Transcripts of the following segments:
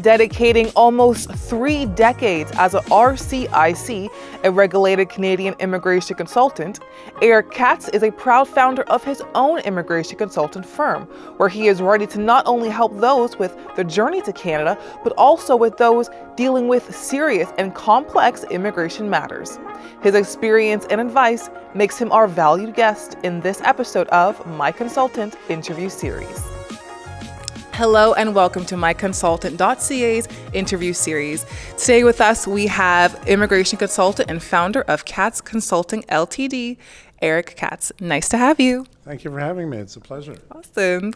Dedicating almost 3 decades as a RCIC, a regulated Canadian immigration consultant, Eric Katz is a proud founder of his own immigration consultant firm, where he is ready to not only help those with the journey to Canada, but also with those dealing with serious and complex immigration matters. His experience and advice makes him our valued guest in this episode of My Consultant Interview Series. Hello and welcome to MyConsultant.ca's Interview Series. Today with us we have immigration consultant and founder of Katz Consulting Ltd, Eric Katz. Nice to have you. Thank you for having me. It's a pleasure. Awesome.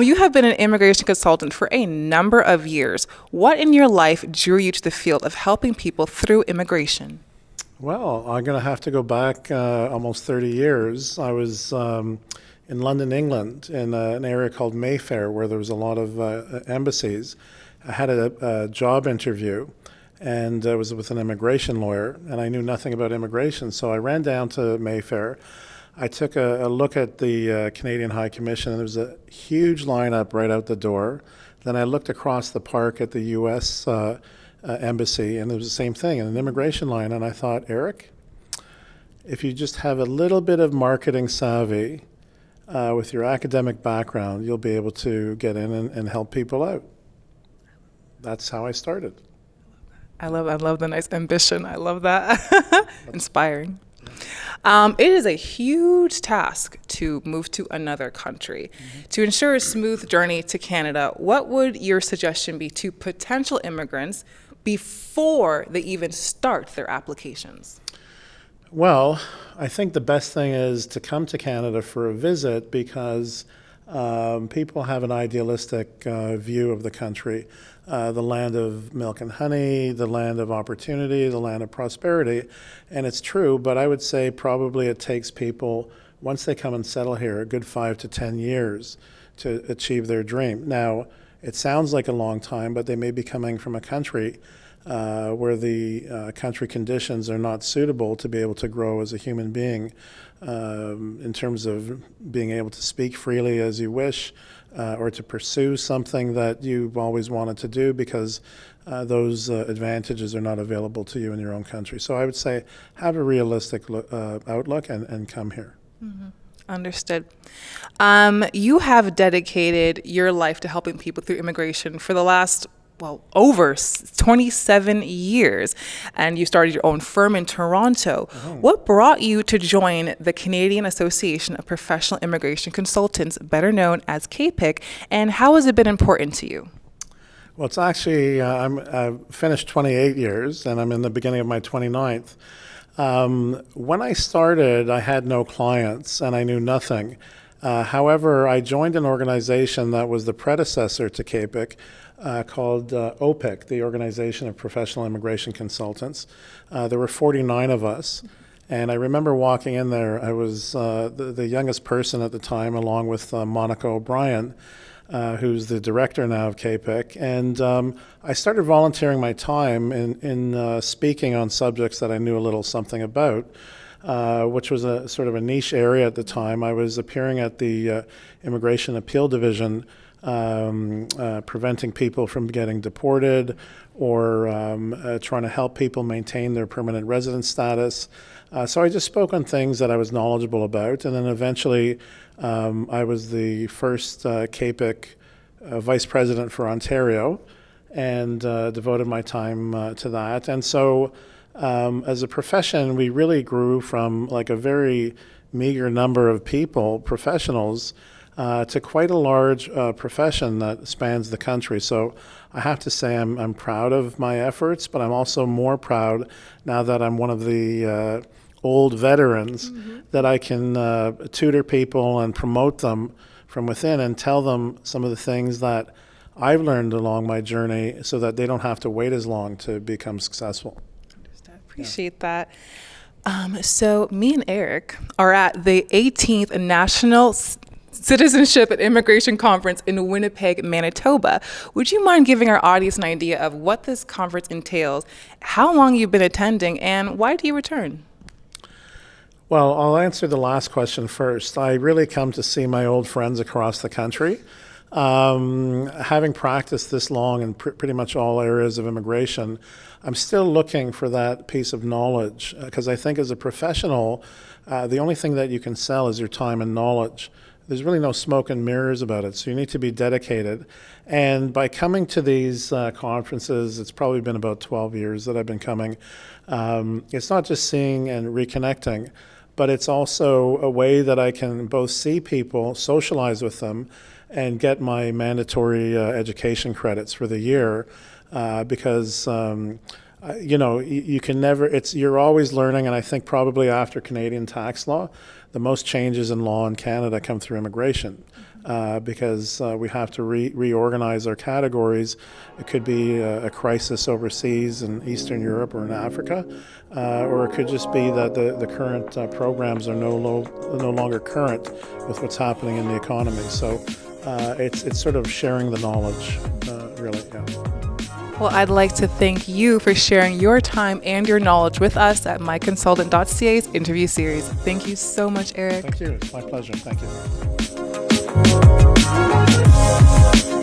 You have been an immigration consultant for a number of years. What in your life drew you to the field of helping people through immigration? Well, I'm going to have to go back almost 30 years. I was in London, England, in an area called Mayfair, where there was a lot of embassies. I had a job interview, and it was with an immigration lawyer, and I knew nothing about immigration, so I ran down to Mayfair. I took a look at the Canadian High Commission, and there was a huge lineup right out the door. Then I looked across the park at the U.S. Embassy, and there was the same thing, an immigration line, and I thought, Eric, if you just have a little bit of marketing savvy, with your academic background, you'll be able to get in and help people out. That's how I started. I love the nice ambition. I love that. Inspiring. It is a huge task to move to another country. To ensure a smooth journey to Canada, what would your suggestion be to potential immigrants before they even start their applications? Well, I think the best thing is to come to Canada for a visit because people have an idealistic view of the country, the land of milk and honey, the land of opportunity, the land of prosperity. And it's true, but I would say probably it takes people, once they come and settle here, a good 5 to 10 years to achieve their dream. Now, it sounds like a long time, but they may be coming from a country where the country conditions are not suitable to be able to grow as a human being in terms of being able to speak freely as you wish or to pursue something that you've always wanted to do because those advantages are not available to you in your own country. So I would say have a realistic outlook and come here. Mm-hmm. Understood. You have dedicated your life to helping people through immigration for the last over 27 years, and you started your own firm in Toronto. What brought you to join the Canadian Association of Professional Immigration Consultants, better known as CAPIC, and how has it been important to you? Well, it's actually, I've finished 28 years, and I'm in the beginning of my 29th. When I started, I had no clients, and I knew nothing. However, I joined an organization that was the predecessor to CAPIC, called OPIC, the Organization of Professional Immigration Consultants. There were 49 of us, and I remember walking in there. I was the youngest person at the time, along with Monica O'Brien, who's the director now of CAPIC, and I started volunteering my time in speaking on subjects that I knew a little something about, which was a sort of a niche area at the time. I was appearing at the Immigration Appeal Division, preventing people from getting deported or trying to help people maintain their permanent residence status. So I just spoke on things that I was knowledgeable about, and then eventually I was the first CAPIC vice president for Ontario and devoted my time to that. And so as a profession, we really grew from like a very meager number of people, professionals, to quite a large profession that spans the country. So I have to say I'm proud of my efforts, but I'm also more proud now that I'm one of the old veterans that I can tutor people and promote them from within and tell them some of the things that I've learned along my journey so that they don't have to wait as long to become successful. Appreciate that. So me and Eric are at the 18th National Citizenship and Immigration Conference in Winnipeg, Manitoba. Would you mind giving our audience an idea of what this conference entails, how long you've been attending, and why do you return? Well, I'll answer the last question first. I really come to see my old friends across the country. Having practiced this long in pretty much all areas of immigration, I'm still looking for that piece of knowledge because I think as a professional, the only thing that you can sell is your time and knowledge. There's really no smoke and mirrors about it, so you need to be dedicated. And by coming to these conferences, it's probably been about 12 years that I've been coming. It's not just seeing and reconnecting, but it's also a way that I can both see people, socialize with them, and get my mandatory education credits for the year because you can never, you're always learning, and I think probably after Canadian tax law, the most changes in law in Canada come through immigration because we have to reorganize our categories. It could be a crisis overseas in Eastern Europe or in Africa, or it could just be that the current programs are no longer current with what's happening in the economy. So it's sort of sharing the knowledge, really, yeah. Well, I'd like to thank you for sharing your time and your knowledge with us at MyConsultant.ca's Interview Series. Thank you so much, Eric. Thank you. It's my pleasure. Thank you.